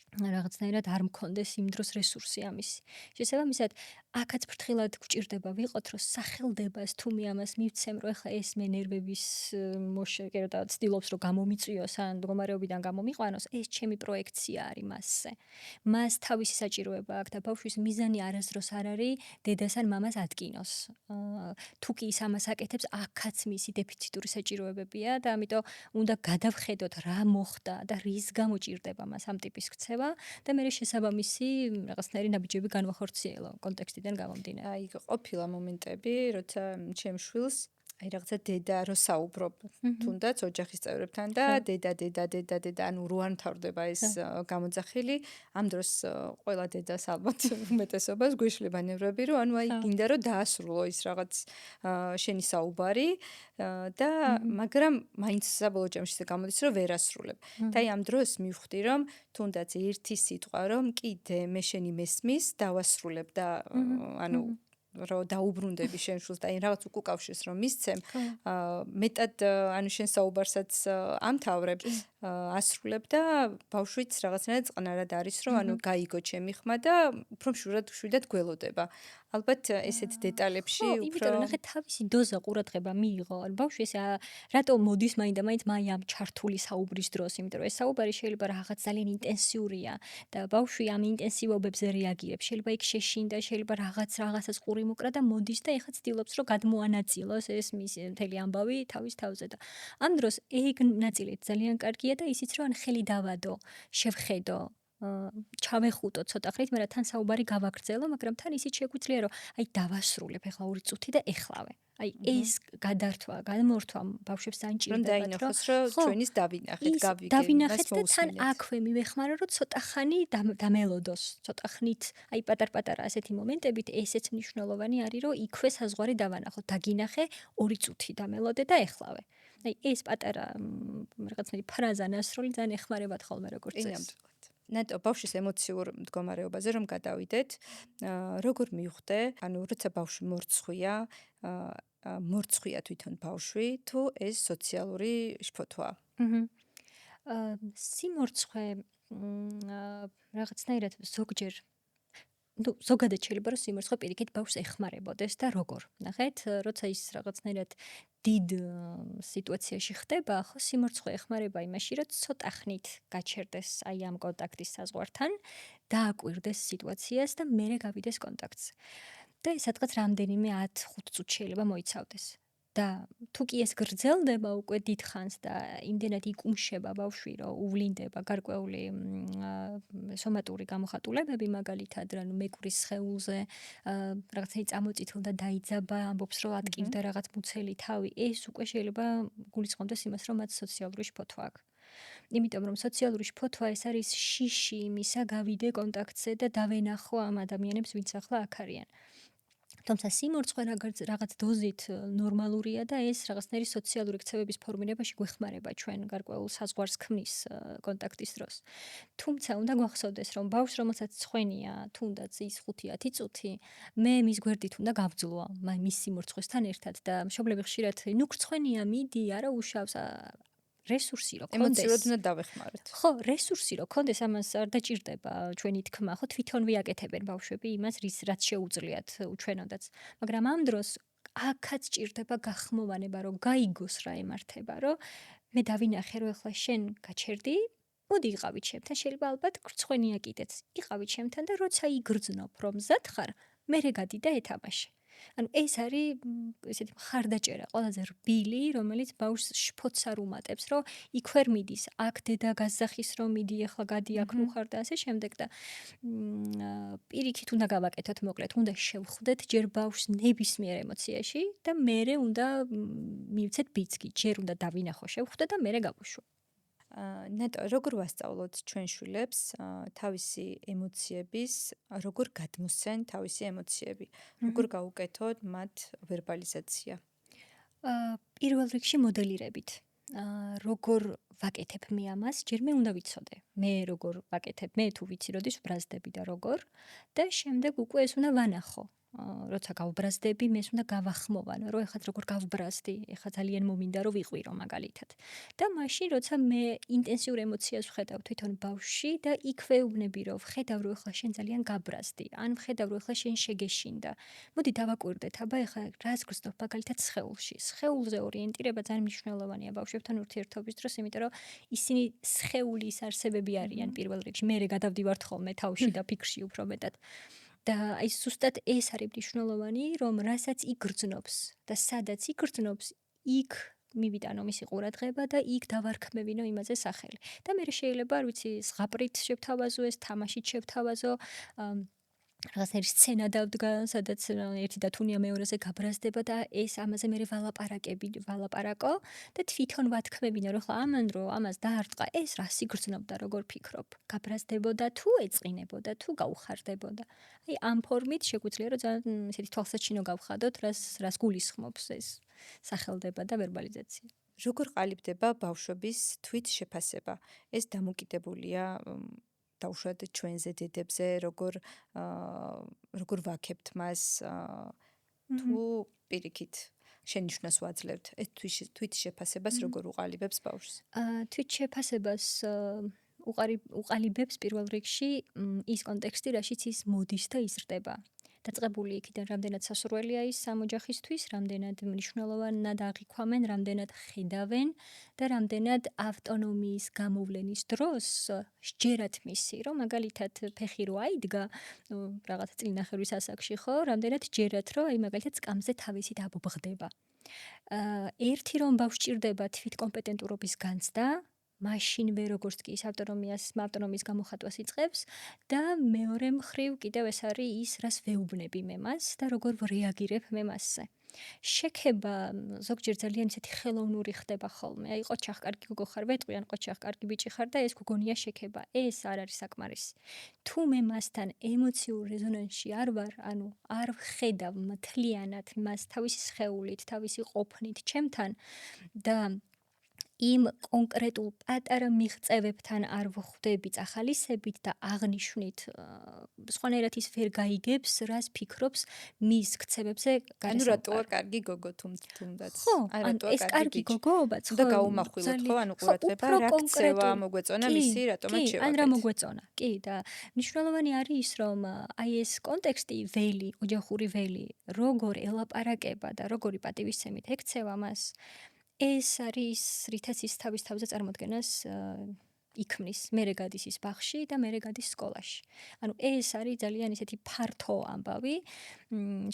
რაღაცნაირად არ მქონდეს იმ დროს რესურსი ამისი. შესაბამისად, აქაც ფრთხილად გვჭირდება ვიყოთ, რომ სახელდებას თუ მე ამას მივცემ, რომ ეხლა ეს მე ნერვების მოშეკერდა ცდილობს, რომ გამომიწვიოს ან მდგომარეობიდან გამომიყვანოს, ეს ჩემი პროექცია არის მასზე. მას თავისი საჭიროება აქვს და ბავშვის მიზანი არასდროს არ არის დედას ან მამას ატკინოს. თუ კი ის ამას აკეთებს, აქაც მისი დეფიციტური საჭიროებებია და ამიტომ უნდა გადავხედოთ რა მოხდა და რის გამო ჭირდება მას ამ ტიპის ქცევა. და მე შესაბამისი რაღაცნაირი ნაბიჯები განვახორციელო კონტექსტიდან გამომდინარე. აი, ყოფილა მომენტები, როცა ჩემ შვილს აი რაღაცა დედა რო საუბრობ, თუნდაც ოჯახის წევრებთან და დედა, ანუ რო არ მთავრდება ეს გამოძახილი, ამ დროს ყველა დედას ალბათ უმეტესობას გვეშლება ნერვები, რომ ანუ აი გინდა რომ დაასრულო ის რაღაც შენი საუბარი და მაგრამ მაინც საბოლოო ჯამში ეს გამოდის, რომ ვერ ასრულებ. და აი ამ დროს მივხვდი, რომ თუნდაც ერთი სიტყვა, რომ კიდე მე შენი მესმის, დავასრულებ და ანუ რომ დაუბრუნდები შენ შულს და აი რაღაც უკავშირს რომ მისცემ, მეტად ანუ შენ საუბარსაც ამთავრებ, ასრულებ და ბავშვიც რაღაცნაირად წყნარად არის, რომ ანუ გაიგო ჩემი ხმა და უფრო მშვიდად გველოდება. ალბათ ესეთ დეტალებში ხო, იმიტომ რომ ნახე თავისი დოზა ყურადღება მიიღო. ანუ ბავშვი ესე რატო მოდის მაინდა-მაინც ამ ჩართული საუბრის დროს, იმიტომ რომ ეს საუბარი შეიძლება რაღაც ძალიან ინტენსიურია და ბავშვი ამ ინტენსივობებზე რეაგირებს. შეიძლება იქ შეშინდა, შეიძლება რაღაცას ყური მოკრა და მოდის და ეხლა ცდილობს რომ გადმოანაწილოს ეს მის მთელი ამბავი თავის თავზე და ამ დროს ეგ ნაწილიც ძალიან კარგია და ისიც რომ ხელი დავადო, შევხედო ჩავეხუტო ცოტა ხნით, მაგრამ თან საუბარი გავაგრძელო, მაგრამ თან ისიც შეგვიძლია რომ აი დავასრულებ ახლა 2 წუთი და ეხლავე. აი ეს გადართვა, გადმორთვა ბავშვებს ძალიან ჭირდებათ, რომ დაინახოს, რომ ჩვენის დავინახეთ, გავიგე, დავინახეთ და თან აქვე მივეხმარო, რომ ცოტა ხანი დამელოდოს, ცოტა ხნით, აი პატარ-პატარა ასეთი მომენტებით ესეც მნიშვნელოვანი არის, რომ იქვე საზღვარი დავანახოთ, დაგინახე 2 წუთი დამელოდე და ეხლავე. აი ეს პატარა რაღაცნაირი ფრაზა ნასროლი ძალიან ეხმარებათ ხოლმე როგორც წესი. ნატო ბავშვის ემოციურ მდგომარეობაზე რომ გადავიდეთ, როგორ მივხვდე, ანუ როცა ბავშვი მორცხვია, მორცხვია თვითონ ბავშვი, თუ ეს სოციალური შფოთვაა. სიმორცხვე რაღაცნაირად ზოგჯერ ზოგადად შეიძლება რომ სიმორცხვე პირიქით ბავშვს ეხმარებოდეს და როგორ. ნახეთ, როცა ის რაღაცნაირად დიდ სიტუაციაში ხდება, ხო სიმორცხვე ეხმარება იმაში, რომ ცოტა ხნით გაჩერდეს აი ამ კონტაქტის საზღვართან, დააკვირდეს სიტუაციას და მერე გავიდეს კონტაქტს. და ეს სადღაც რამდენიმე 10-5 წუთი შეიძლება მოიცავდეს. და თუ კი ეს გრძელდება უკვე დიდხანს და იმდენად იკუმშება ბავშვი, რომ უვლინდება გარკვეული სომატური გამოხატულებები, მაგალითად, ანუ მეკვრის სხეულზე რაღაცა წამოწითლდა, დაიძაბა, ამბობს, რომ ატკივდა რაღაც მუცელი თავი, ეს უკვე შეიძლება გულისხმობდეს იმას, რომ მათ სოციალური შფოთვა აქვს. იმიტომ რომ სოციალური შფოთვა ეს არის შიში იმისა, გავიდე კონტაქტზე და დავენახო ამ ადამიანებს, ვინც ახლა აქ არიან. თუმცა სიმორცხვე რაღაც დოზით ნორმალურია და ეს რაღაცნაირი სოციალური ქცევების ფორმირებაში გვეხმარება ჩვენ გარკვეულ საზღვარს ქმნის კონტაქტის დროს. თუმცა უნდა გვახსოვდეს, რომ ბავშვს რომელსაც ცხვენია, თუნდაც ის 5-10 წუთი, მე მის გვერდით უნდა გავძლო მის სიმორცხვესთან ერთად და მშობლები ხშირად ნუ გრცხვენია, მიდი, არა უშავს რესურსი რო კონდეს. ემოციურად უნდა დავეხმაროთ. ხო, რესურსი რო კონდეს, ამას არ დაჭირდება ჩვენი თქმა, ხო, თვითონ ვიაკეთებენ ბავშვები იმას, რაც შეუძლიათ უჩვენოდაც. მაგრამ ამ დროს აქაც ჭირდება გახმოვანება, რომ გაიგოს რა ემართება, რომ მე დავინახე, რომ ახლა შენ გაჩერდი, მოდი იყავი ჩემთან, შეიძლება ალბათ გრცხვენია კიდეც. იყავი ჩემთან და როცა იგრძნობ, რომ მზად ხარ, მერე გადი და ეთამაშე. ანუ ეს არის ესეთი მხარდაჭერა, ყველაზე რბილი, რომელიც ბავშვს შფოთს არ უმატებს, რომ იქ ვერ მიდის, აქ დედა გასძახის, რომ მიდი ახლა გადი აქ ნუ ხარ და ასე შემდეგ და პირიქით უნდა გავაკეთოთ, მოკლედ, უნდა შევხვდეთ ჯერ ბავშვს ნებისმიერ ემოციაში და მერე უნდა მივცეთ ბიძგი, ჯერ უნდა დავინახო, შევხვდე და მერე გავუშვო. ნატო, როგორ ვასწავლოთ ჩვენ შვილებს თავისი ემოციების, როგორ გადმოსცენ თავისი ემოციები, როგორ გავუკეთოთ მათ ვერბალიზაცია? პირველ რიგში მოდელირებით. როგორ ვაკეთებ მე ამას, ჯერ მე უნდა ვიცოდე. მე როგორ ვაკეთებ, მე თუ ვიცი როდის ვბრაზდები და როგორ და შემდეგ უკვე ეს უნდა ვანახო. როცა გავბრაზდები, მე უნდა გავახმოვანო, რომ ეხლა როგორ გავბრაზდი, ეხლა ძალიან მომინდა რომ ვიყვირო მაგალითად. და მაშინ როცა მე ინტენსიურ ემოციას ვხედავ თვითონ ბავშვში და იქვე უბნები რომ ვხედავ რომ ეხლა შენ ძალიან გაბრაზდი, ან ვხედავ რომ ეხლა შენ შეგეშინდა. მოდი დავაკვირდეთ, აბა ეხლა რას გრძნობ მაგალითად სხეულში. სხეულზე ორიენტირება ძალიან მნიშვნელოვანია ბავშვებთან ურთიერთობის დროს, იმიტომ რომ ისინი სხეულის არსებები არიან პირველ რიგში. მე გადავდივართ ხოლმე თავში და ფიქრში უფრო მეტად. და აი ზუსტად ეს არის მნიშვნელოვანი, რომ რასაც იგრძნობს და სადაც იგრძნობს, იქ მივიტანო მისი ყურადღება და იქ დავარქმევინო იმაზე სახელი. და მე შეიძლება, არ ვიცი, ზღაპრით შევთავაზო ეს, თამაშით შევთავაზო, რაღაცნაირი სცენა დავდგა, სადაც ერთი და თუნია მეორეზე გაბრაზდება და ეს ამაზე მე ვალაპარაკო და თვითონ ვათქმევინო, რომ ხა ამან რო ამას დაარტყა, ეს რას იგრძნობდა, როგორ ფიქრობ? გაბრაზდებოდა თუ ეწყინებოდა თუ გაუხარდებოდა. აი ამ ფორმით შეგვიძლია რომ ძალიან ესეთი თვალსაჩინო გავხადოთ, რას გულისხმობს ეს სახელდება და ვერბალიზაცია. როგორ ყალიბდება ბავშვების თვით შეფასება? ეს დამოკიდებულია დაუშვათ ჩვენზე დედებზე, როგორ ვაქებთ მას თუ პირიქით შენიშვნას ვაძლევთ, ეს თვით შეფასებას როგორ უყალიბებს ბავშვს? თვით შეფასებას უყალიბებს პირველ რიგში ის კონტექსტი, რაშიც ის მოდის და იზრდება. დაწყებული იქიდან რამდენად სასურველია ის ამ ოჯახისთვის, რამდენად მნიშვნელოვნად აღიქვამენ, რამდენად ხედავენ და რამდენად ავტონომიის გამოვლენის დროს სჯერათ მისი, რომ მაგალითად ფეხი რო აიდგა რაღაც წინახევრის ასაკში, ხო, რამდენად სჯერათ, რომ აი მაგალითად სკამზე თავისით აბობღდება. ერთი რომ ბავშვს ჭირდება თვით კომპეტენტურობის განცდა, მაშინვე როგორც კი ის ავტონომიის გამოხატვას იწყებს და მეორე მხრივ კიდევ ეს არის ის, რას ვეუბნები მე მას და როგორ რეაგირებ მე მასზე. შექება ზოგჯერ ძალიან ისეთი ხელოვნური ხდება ხოლმე. აი ყოჩახ კარგი გოგო ხარ, ვეტყვი ან ყოჩახ კარგი ბიჭი ხარ და ეს გოგონია შექება. ეს არ არის საკმარისი. თუ მე მასთან ემოციურ რეზონანსში არ ვარ, ანუ არ ვხედავ მთლიანად მას თავისი სხეულით, თავისი ყოფნით ჩემთან და იმ კონკრეტულ პატარა მიღწევებთან არ ვხვდები წახალისებით და აღნიშვნით სხვანაირად ის ვერ გაიგებს, რას ფიქრობს მის ქცევებზე გარესამყარო. ანუ რატოა კარგი გოგო თუნდაც? ხო, აი ან რატოა ეს კარგი გოგოობაც და გაუმახვილოთ ხო, ანუ ყურადღება რა ქცევა მოგვეწონა მისი, რატომაც შევაკეთ. ან რა მოგვეწონა. კი, და მნიშვნელოვანი არის ის, რომ აი ეს კონტექსტი ველი, ოჯახური ველი, როგორ ელაპარაკება და როგორი პატივისცემით ექცევა მას, ეს არის რითაც ის თავის თავზე წარმოდგენას იქმნის, მერე გადის ის ბაღში და მერე გადის სკოლაში. ანუ ეს არის ძალიან ისეთი ფართო ამბავი.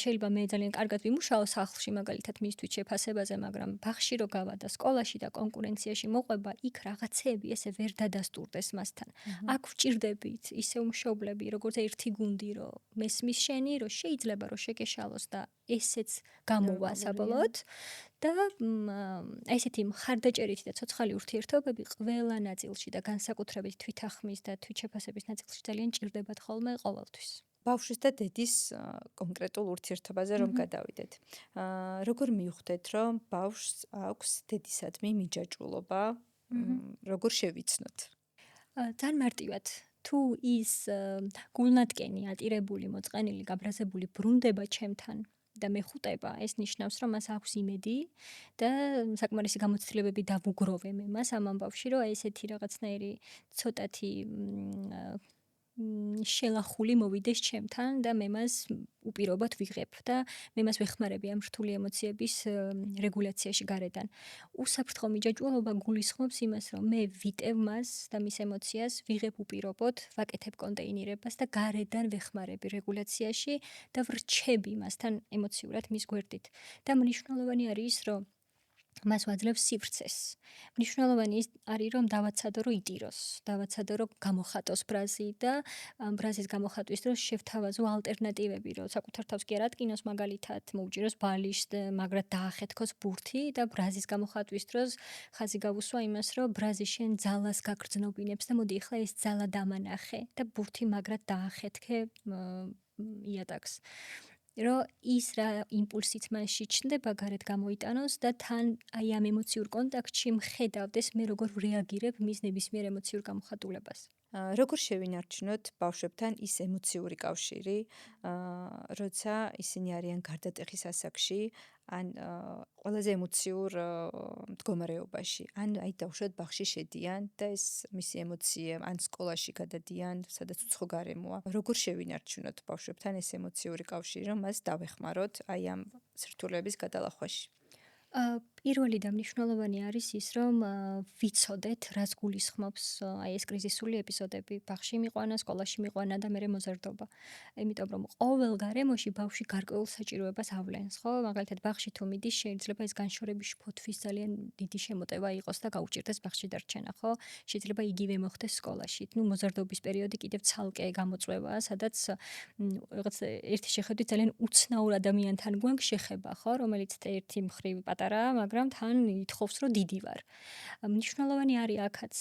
შეიძლება მე ძალიან კარგად ვიმუშაო სახლში მაგალითად მის თვით შეფასებაზე, მაგრამ ბაღში რო გავა და სკოლაში და კონკურენციაში მოყვება, იქ რაღაცეები ესე ვერ დადასტურდეს მასთან. აქ ვჭირდებით ისე უმშობლები, როგორც ერთი გუნდი, რომ მესმის შენი, რომ შეიძლება რომ შეგეშალოს და ესეც გამოვა საბოლოოდ. და ესეთი მხარდაჭერითი და ცოცხალი ურთიერთობები ყველა ნაწილში და განსაკუთრებით თვითახმის და თვითშეფასების ნაწილში ძალიან ჭირდებათ ხოლმე ყოველთვის. ბავშვის და დედის კონკრეტულ ურთიერთობაზე რომ გადავიდეთ. როგორ მივხვდეთ, რომ ბავშვს აქვს დედისადმი მიჯაჭვულობა, როგორ შევიცნოთ? ძალიან მარტივად. თუ ის გულნატკენი, ატირებული, მოწყენილი, გაბრაზებული ბრუნდება ჩემთან და მეხუტება, ეს ნიშნავს, რომ მას აქვს იმედი და საკმარისი გამოცდილებები დავუგროვე მე მას ამ ამბავში, რომ ესეთი რაღაცნაირი ცოტათი შელახული მოვიდეს ჩემთან და მე მას უპირობოდ ვიღებ და მე მას ვეხმარები ამ რთული ემოციების რეგულაციაში გარედან. უსაფრთხო მიჯაჭვულობა გულისხმობს იმას, რომ მე ვიტევ მას და მის ემოციას ვიღებ უპირობოდ, ვაკეთებ კონტეინირებას და გარედან ვეხმარები რეგულაციაში და ვრჩები მასთან ემოციურად მის გვერდით. და მნიშვნელოვანი არის ის, რომ მას ვაძლევ სივრცეს. მნიშვნელოვანი არის, რომ დავაცადო, რომ იტიროს, დავაცადო, რომ გამოხატოს ბრაზი და ბრაზის გამოხატვის დროს შევთავაზო ალტერნატივები, რომ საკუთარ თავს კი არ ატკინოს, მაგალითად, მოუჭიროს ბალიშს, მაგრად დაახეთქოს ბურთი და ბრაზის გამოხატვის დროს ხაზი გავუსვა იმას, რომ ბრაზი შენ ძალას გაგრძნობინებს და მოდი ახლა ეს ძალა დამანახე და ბურთი მაგრად დაახეთქე იატაკს. რომ ის რა იმპულსით მასში ჩნდება გარეთ გამოიტანოს და თან აი ამ ემოციურ კონტაქტში მხედავდეს მე როგორ რეაგირებ მის ნებისმიერ ემოციურ გამოხატულებას. როგორ შევინარჩუნოთ ბავშვებთან ის ემოციური კავშირი, როცა ისინი არიან გარდატეხის ასაკში, ან ყველაზე ემოციურ მდგომარეობაში, ან აი დავუშვათ ბაღში შედიან და ეს მისი ემოციები ან სკოლაში გადადიან, სადაც უცხო გარემოა. როგორ შევინარჩუნოთ ბავშვებთან ეს ემოციური კავშირი, რომ მას დავეხმაროთ აი ამ სირთულეების გადალახვაში? პირველი და მნიშვნელოვანი არის ის, რომ ვიცოდეთ, რას გულისხმობს აი ეს კრიზისული ეპიზოდები, ბაღში მიყვანა, სკოლაში მიყვანა და მერე მოზარდობა. იმიტომ რომ ყოველ გარემოში ბავშვი გარკვეულ საჭიროებას ავლენს, ხო? მაგალითად, ბაღში თუ მიდის, შეიძლება ეს განშორების ფოთვის ძალიან დიდი შემოტევა იყოს და გაუჭირდეს ბაღში დარჩენა, ხო? შეიძლება იგივე მოხდეს სკოლაში. ნუ მოზარდობის პერიოდი კიდევ ცალკე გამოწვევაა, სადაც რაღაც ერთი შეხედვით ძალიან უცნაურ ადამიანთან გვაქვს შეხება, ხო? რომელიც ერთი მხრივ პატარაა, მაგრამ თან ითხოვს, რომ დიდი ვარ. მნიშვნელოვანი არის აქაც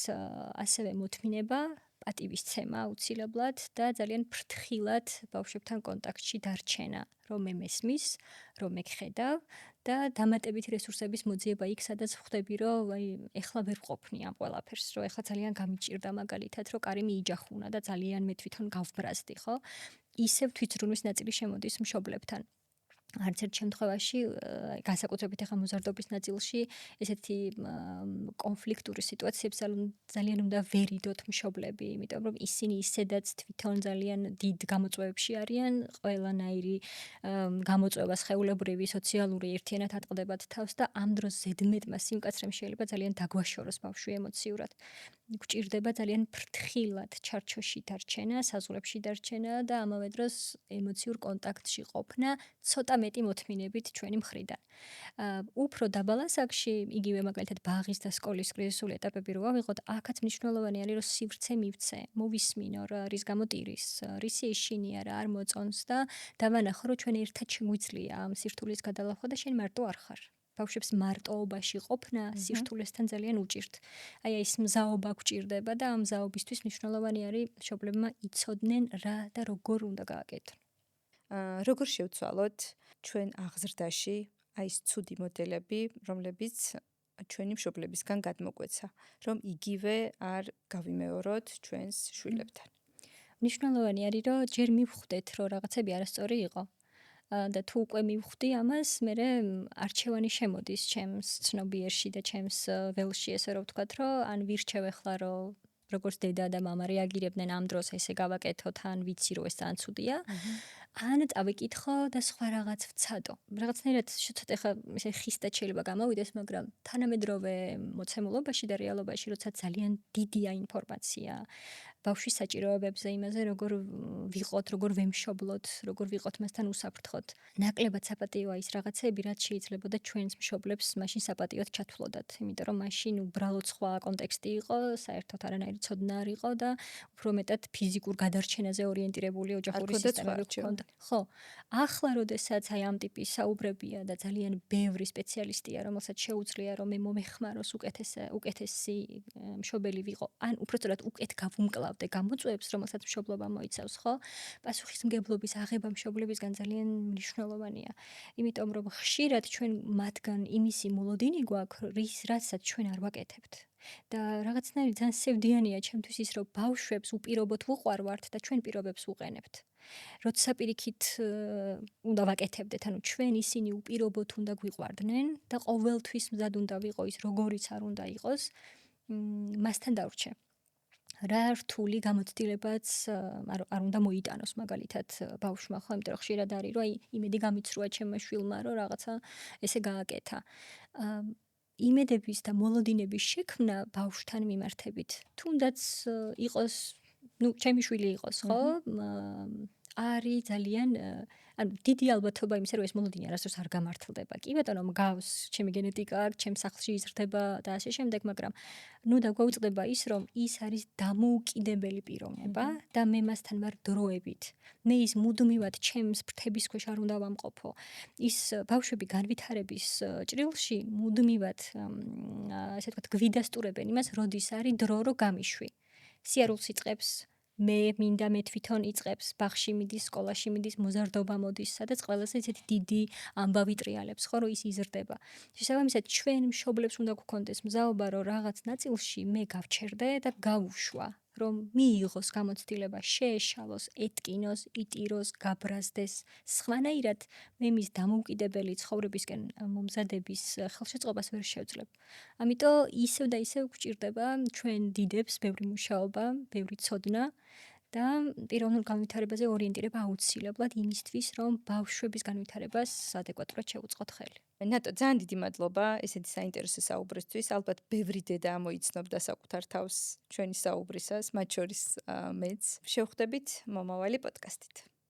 ასევე მოთმინება, პატივისცემა აუცილებლად და ძალიან ფრთხილად ბავშვებთან კონტაქტში დარჩენა, რომ მე მესმის, რომ მე გხედავ და დამატებითი რესურსების მოძიება იქ, სადაც ხვდები, რომ აი ეხლა ვერ ყოფნი ამ ყველაფერს, რომ ეხლა ძალიან გამიჭირდა მაგალითად, რომ კარი მიიჯახუნა და ძალიან მე თვითონ გავბრაზდი, ხო? ისევ თვითზრუნვის ნაწილი შემოდის მშობლებთან. არც ერთ შემთხვევაში განსაკუთრებით ახლა მოზარდობის ნაწილში ესეთი კონფლიქტური სიტუაციებს ძალიან უნდა ვერიდოთ მშობლები, იმიტომ რომ ისინი ისედაც თვითონ ძალიან დიდ გამოწვევებში არიან, ყველანაირი გამოწვევა სხეულებრივი, სოციალური ერთიანად ატყდებათ თავს და ამ დროს ზედმეტმა სიმკაცრემ შეიძლება ძალიან დაგვაშოროს ბავშვი ემოციურად. გვჭირდება ძალიან ფრთხილად ჩარჩოში დარჩენა, საზღვრებში დარჩენა და ამავე დროს ემოციურ კონტაქტში ყოფნა, ცოტა მეტი მოთმინებით ჩვენი მხრიდან. უფრო დაბალ ასაკში, იგივე მაგალითად ბაღის და სკოლის კრიზისული ეტაპები რო ავიღოთ, აქაც მნიშვნელოვანი არის რომ სივრცე მივცე, მოვისმინო რა არის გამოტირის, რისი ეშინია რა არ მოწონს და დავანახო რომ ჩვენ ერთად შეგვიძლია ამ სირთულის გადალახვა და შენ მარტო არ ხარ. ბავშვებს მარტოობაში ყოფნა სირთულესთან ძალიან უჭირთ. აი ეს მზაობა გვჭირდება და ამ მზაობისთვის მნიშვნელოვანი არის მშობლებმა იცოდნენ რა და როგორ უნდა გააკეთონ. როგორ შევცვალოთ ჩვენ აღზრდაში აი ეს ცუდი მოდელები, რომლებიც ჩვენი მშობლებისგან გადმოგვეცა, რომ იგივე არ გავიმეოროთ ჩვენს შვილებთან. მნიშვნელოვანი არის რომ ჯერ მივხვდეთ რომ რაღაცები არასწორი იყო. და თუ უკვე მივხვდი ამას, მერე არჩევანი შემოდის ჩემს ცნობიერში და ჩემს ველში, ესე რომ ვთქვათ, რომ ან ვირჩევ ახლა რომ როგორც დედა და მამა რეაგირებდნენ ამ დროს ესე გავაკეთოთ, ან ვიცი რომ ეს ძალიან ცუდია. ან წავიკითხო და სხვა რაღაც ვცადო. რაღაცნაირად ცოტა ხა ესე ხისტად შეიძლება გამოვიდეს, მაგრამ თანამედროვე მოცემულობაში და რეალობაში, როცა ძალიან დიდია ინფორმაცია ბავშვის საჭიროებებზე, იმაზე როგორ ვიყოთ, როგორ ვემშობლოთ, როგორ ვიყოთ მასთან უსაფრთხოდ. ნაკლებად საპატიოა ის რაღაცები, რაც შეიძლებოდა ჩვენს მშობლებს მაშინ საპატიოდ ჩათვლოდათ, იმიტომ რომ მაშინ უბრალოდ სხვა კონტექსტი იყო, საერთოდ არანაირი ცოდნა არ იყო და უფრო მეტად ფიზიკურ გადარჩენაზე ორიენტირებული ოჯახური სისტემები ჰქონდა. ხო, ახლა როდესაც აი ამ ტიპის საუბრებია და ძალიან ბევრი სპეციალისტია, რომელსაც შეუძლია რომ მე მომეხმაროს უკეთესი მშობელი ვიყო, ან უბრალოდ უკეთ გავუმკლავდე გამოწვევებს, რომელსაც მშობლობა მოიცავს, ხო? პასუხისმგებლობის აღება მშობლებისგან ძალიან მნიშვნელოვანია. იმიტომ რომ ხშირად ჩვენ მათგან იმისი მოლოდინი გვაქვს, რაცაც ჩვენ არ ვაკეთებთ. და რაღაცნაირად ძალიან სევდიანია ჩემთვის ის, რომ ბავშვებს უპირობოდ ვუყვარვართ და ჩვენ პირობებს ვუყენებთ. როცა პირიქით უნდა ვაკეთებდეთ, ანუ ჩვენ ისინი უპირობოდ უნდა გვიყვარდნენ და ყოველთვის მზად უნდა ვიყო ის, როგორიც არ უნდა იყოს, მასთან დავრჩე. რა რთული გამოცდილებაც არ უნდა მოიტანოს მაგალითად ბავშვმა, ხო, იმიტომ რომ ხშირად არის, რომ აი იმედი გამიცრუა ჩემმა შვილმა, რომ რაღაცა ესე გააკეთა. იმედების და მოლოდინების შექმნა ბავშვთან მიმართებით, თუნდაც იყოს, ჩემი შვილი იყოს, ხო? არის ძალიან ანუ დიდი ალბათობა იმისა, რომ ეს მოლოდინი არასდროს არ გამართლდება. კი ბატონო, მგავს, ჩემი გენეტიკა აქვს, ჩემს სახლში იზრდება და ასე შემდეგ, მაგრამ ნუ დაგვაუწყდება ის, რომ ის არის დამოუკიდებელი პიროვნება და მე მასთან ვარ დროებით. მე ის მუდმივად ჩემს ფრთების ქვეშ არ უნდა ვამყოფო. ის ბავშვები განვითარების ჭრილში მუდმივად ასე ვთქვათ, გვიდასტურებენ იმას, როდის არის დრო, რომ გამიშვი. სიარულს იწყებს მე მინდა მე თვითონ იწყებს, ბაღში მიდის, სკოლაში მიდის, მოზარდობა მოდის, სადაც ყველაზე ისეთი დიდი ამბავი ტრიალებს, ხო, რომ ის იზრდება. შესაბამისად, ჩვენ მშობლებს უნდა გვქონდეს მზაობა, რომ რაღაც ნაწილში მე გავჩერდე და გავუშვა, რომ მიიღოს გამოცდილება, შეეშალოს, ეტკინოს, იტიროს, გაბრაზდეს. სხვანაირად მე მის დამოუკიდებელი ცხოვრებისკენ მომზადების ხელშეწყობას ვერ შევძლებ. ამიტომ ისევ და ისევ გვჭირდება ჩვენ დიდებს ბევრი მუშაობა, ბევრი ცოდნა და პიროვნულ განვითარებაზე ორიენტირება აუცილებლად იმისთვის, რომ ბავშვების განვითარებას ადეკვატურად შევუწყოთ ხელი. ნატო, ძალიან დიდი მადლობა ესეთი საინტერესო საუბრისთვის. ალბათ ბევრი დედა ამოიცნობდა საკუთარ თავს ჩვენი საუბრისას, მათ შორის მეც. შევხვდებით მომავალი პოდკასტით.